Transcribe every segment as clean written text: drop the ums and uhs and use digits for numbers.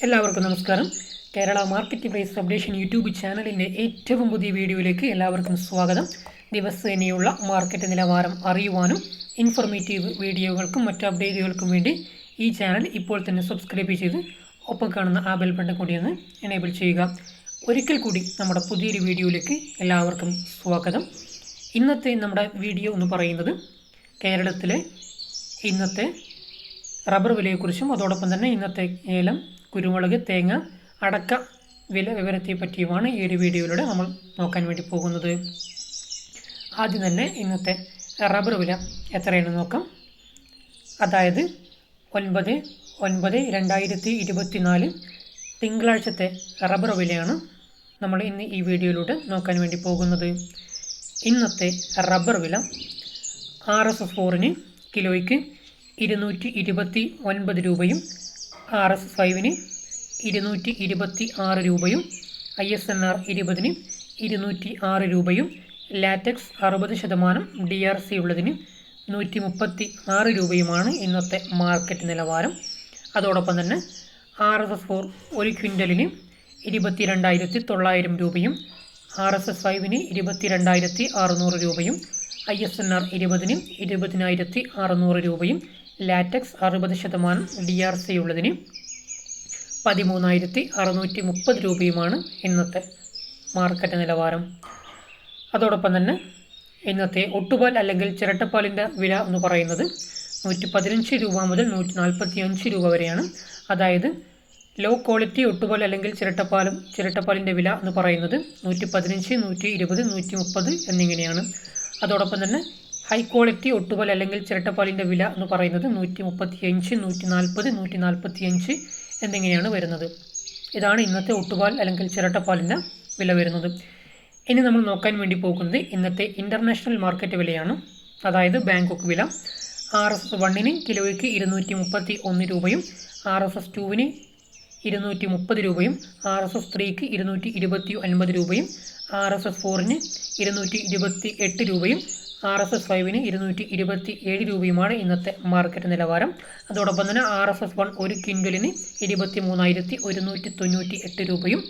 എല്ലാവർക്കും നമസ്കാരം. Kerala market price updation YouTube ചാനലിൻ്റെ ഏറ്റവും പുതിയ വീഡിയോയിലേക്ക് എല്ലാവർക്കും സ്വാഗതം. ദിവസേനയുള്ള മാർക്കറ്റ് നിലവാരം അറിയുവാനും ഇൻഫോർമേറ്റീവ് വീഡിയോകൾക്കും മറ്റ് അപ്ഡേറ്റുകൾക്കും വേണ്ടി ഈ ചാനൽ ഇപ്പോൾ തന്നെ സബ്സ്ക്രൈബ് ചെയ്ത് ഒപ്പം കാണുന്ന ആ ബെൽ ബട്ടൺ കൂടി ഒന്ന് എനേബിൾ ചെയ്യുക. ഒരിക്കൽ കൂടി നമ്മുടെ പുതിയൊരു വീഡിയോയിലേക്ക് എല്ലാവർക്കും സ്വാഗതം. ഇന്നത്തെ നമ്മുടെ വീഡിയോ എന്ന് പറയുന്നത് കേരളത്തിലെ ഇന്നത്തെ റബ്ബർ വിലയെക്കുറിച്ചും അതോടൊപ്പം തന്നെ ഇന്നത്തെ ഏലം, കുരുമുളക്, തേങ്ങ, അടക്ക വില വിവരത്തെ പറ്റിയുമാണ് ഈ ഒരു വീഡിയോയിലൂടെ നമ്മൾ നോക്കാൻ വേണ്ടി പോകുന്നത്. ആദ്യം തന്നെ ഇന്നത്തെ റബ്ബർ വില എത്രയാണെന്ന് നോക്കാം. അതായത് 9/9/2024 തിങ്കളാഴ്ചത്തെ റബ്ബർ വിലയാണ് നമ്മൾ ഇന്ന് ഈ വീഡിയോയിലൂടെ നോക്കാൻ വേണ്ടി പോകുന്നത്. ഇന്നത്തെ റബ്ബർ വില RS4 കിലോയ്ക്ക് 229 രൂപയും RS5 226 രൂപയും ISNR 20 206 രൂപയും ലാറ്റക്സ് 60% DRC ഉള്ളതിന് 136 രൂപയുമാണ് ഇന്നത്തെ മാർക്കറ്റ് നിലവാരം. അതോടൊപ്പം തന്നെ RS4 ഒരു ക്വിൻ്റലിന് 22,900 രൂപയും RS5 22,600 രൂപയും ISNR 20 20,600 രൂപയും ലാറ്റക്സ് 60% DRC ഉള്ളതിന് 13,630 രൂപയുമാണ് ഇന്നത്തെ മാർക്കറ്റ് നിലവാരം. അതോടൊപ്പം തന്നെ ഇന്നത്തെ ഒട്ടുപാൽ അല്ലെങ്കിൽ ചിരട്ടപ്പാലിൻ്റെ വില എന്ന് പറയുന്നത് 115 രൂപ മുതൽ 145 രൂപ വരെയാണ്. അതായത് ലോ ക്വാളിറ്റി ഒട്ടുപാൽ അല്ലെങ്കിൽ ചിരട്ടപ്പാലിൻ്റെ വില എന്ന് പറയുന്നത് 115, 120, 130 എന്നിങ്ങനെയാണ്. അതോടൊപ്പം തന്നെ ഹൈ ക്വാളിറ്റി ഒട്ടുപാൽ അല്ലെങ്കിൽ ചിരട്ടപ്പാലിൻ്റെ വില എന്ന് പറയുന്നത് 135, 140, 145 എന്നിങ്ങനെയാണ് വരുന്നത്. ഇതാണ് ഇന്നത്തെ ഒട്ടുപാൽ അല്ലെങ്കിൽ ചിരട്ടപ്പാലിൻ്റെ വില വരുന്നത്. ഇനി നമ്മൾ നോക്കാൻ വേണ്ടി പോകുന്നത് ഇന്നത്തെ ഇൻ്റർനാഷണൽ മാർക്കറ്റ് വിലയാണ്. അതായത് ബാങ്കോക്ക് വില. RS1 കിലോയ്ക്ക് 231 രൂപയും RS2 230 രൂപയും RS3 229 രൂപയും RS4 228 രൂപയും RS5 227 രൂപയുമാണ് ഇന്നത്തെ മാർക്കറ്റ് നിലവാരം. അതോടൊപ്പം തന്നെ RS1 ഒരു ക്വിൻ്റലിന് 23,198 രൂപയും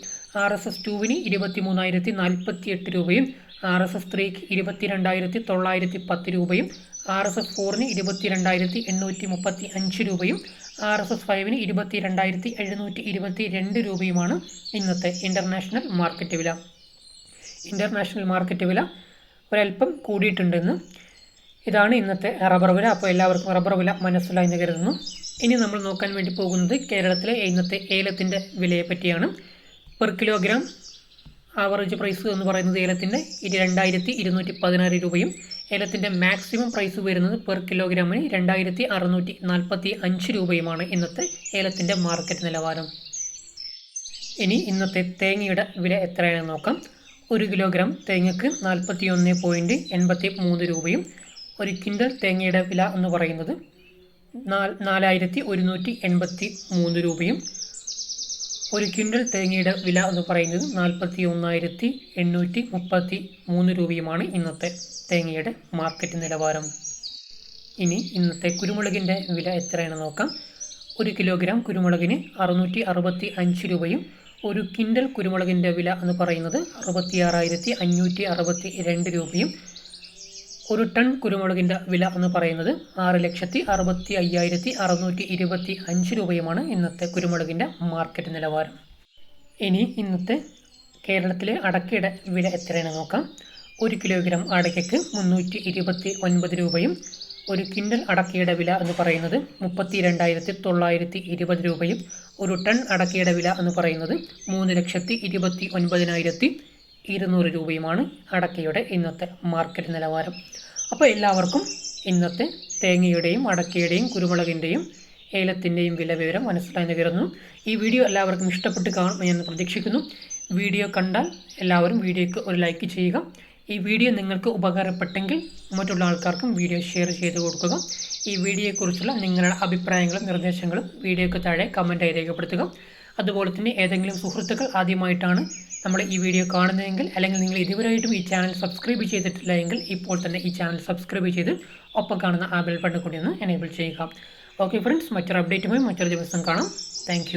RS2 23,048 രൂപയും RS3 22,910 രൂപയും RS4 22,835 രൂപയും RS5 22,722 രൂപയുമാണ് ഇന്നത്തെ ഇൻ്റർനാഷണൽ മാർക്കറ്റ് വില. ഇൻ്റർനാഷണൽ മാർക്കറ്റ് വില ഒരല്പം കൂടിയിട്ടുണ്ടെന്ന്. ഇതാണ് ഇന്നത്തെ റബ്ബർ വില. അപ്പോൾ എല്ലാവർക്കും റബ്ബർ വില മനസ്സിലായി എന്ന് കരുതുന്നു. ഇനി നമ്മൾ നോക്കാൻ വേണ്ടി പോകുന്നത് കേരളത്തിലെ ഇന്നത്തെ ഏലത്തിൻ്റെ വിലയെ പറ്റിയാണ്. പെർ കിലോഗ്രാം ആവറേജ് പ്രൈസ് എന്ന് പറയുന്നത് ഏലത്തിൻ്റെ 2,216 രൂപയും ഏലത്തിൻ്റെ മാക്സിമം പ്രൈസ് വരുന്നത് പെർ കിലോഗ്രാമിന് 2,645 രൂപയുമാണ് ഇന്നത്തെ ഏലത്തിൻ്റെ മാർക്കറ്റ് നിലവാരം. ഇനി ഇന്നത്തെ തേങ്ങയുടെ വില എത്രയാണെന്ന് നോക്കാം. 1 കിലോഗ്രാം തേങ്ങയ്ക്ക് 41.83 രൂപയും ഒരു ക്വിൻ്റൽ തേങ്ങയുടെ വില എന്ന് പറയുന്നത് 4,183 രൂപയും ഒരു ക്വിൻ്റൽ തേങ്ങയുടെ വില എന്ന് പറയുന്നത് 41,833 രൂപയുമാണ് ഇന്നത്തെ തേങ്ങയുടെ മാർക്കറ്റ് നിലവാരം. ഇനി ഇന്നത്തെ കുരുമുളകിൻ്റെ വില എത്രയാണെന്ന് നോക്കാം. 1 കിലോഗ്രാം കുരുമുളകിന് 665 രൂപയും ഒരു ക്വിൻ്റൽ കുരുമുളകിൻ്റെ വില എന്ന് പറയുന്നത് 66,562 രൂപയും ഒരു ടൺ കുരുമുളകിൻ്റെ വില എന്ന് പറയുന്നത് 6,65,625 രൂപയുമാണ് ഇന്നത്തെ കുരുമുളകിൻ്റെ മാർക്കറ്റ് നിലവാരം. ഇനി ഇന്നത്തെ കേരളത്തിലെ അടക്കയുടെ വില എത്രയാണെന്ന് നോക്കാം. 1 കിലോഗ്രാം അടയ്ക്കയ്ക്ക് 329 രൂപയും ഒരു ക്വിൻ്റൽ അടക്കയുടെ വില എന്ന് പറയുന്നത് 32,920 രൂപയും ഒരു ടൺ അടക്കയുടെ വില എന്ന് പറയുന്നത് 3,29,200 രൂപയുമാണ് അടക്കയുടെ ഇന്നത്തെ മാർക്കറ്റ് നിലവാരം. അപ്പോൾ എല്ലാവർക്കും ഇന്നത്തെ തേങ്ങയുടെയും അടക്കയുടെയും കുരുമുളകിൻ്റെയും ഏലത്തിൻ്റെയും വില വിവരം മനസ്സിലായെന്ന് കരുതുന്നു. ഈ വീഡിയോ എല്ലാവർക്കും ഇഷ്ടപ്പെട്ട് കാണുമെന്ന് പ്രതീക്ഷിക്കുന്നു. വീഡിയോ കണ്ടാൽ എല്ലാവരും വീഡിയോയ്ക്ക് ഒരു ലൈക്ക് ചെയ്യുക. ഈ വീഡിയോ നിങ്ങൾക്ക് ഉപകാരപ്പെട്ടെങ്കിൽ മറ്റുള്ള ആൾക്കാർക്കും വീഡിയോ ഷെയർ ചെയ്ത് കൊടുക്കുക. ഈ വീഡിയോയെക്കുറിച്ചുള്ള നിങ്ങളുടെ അഭിപ്രായങ്ങളും നിർദ്ദേശങ്ങളും വീഡിയോയ്ക്ക് താഴെ കമൻറ്റായി രേഖപ്പെടുത്തുക. അതുപോലെ തന്നെ ഏതെങ്കിലും സുഹൃത്തുക്കൾ ആദ്യമായിട്ടാണ് നമ്മൾ ഈ വീഡിയോ കാണുന്നതെങ്കിൽ അല്ലെങ്കിൽ നിങ്ങൾ ഇതുവരെയായിട്ടും ഈ ചാനൽ സബ്സ്ക്രൈബ് ചെയ്തിട്ടില്ല എങ്കിൽ ഇപ്പോൾ തന്നെ ഈ ചാനൽ സബ്സ്ക്രൈബ് ചെയ്ത് ഒപ്പം കാണുന്ന ആ ബെൽ ബട്ടൺ കൂടി ഒന്ന് എനേബിൾ ചെയ്യുക. ഓക്കെ ഫ്രണ്ട്സ്, മറ്റൊരു അപ്ഡേറ്റുമായി മറ്റൊരു ദിവസം കാണാം. താങ്ക്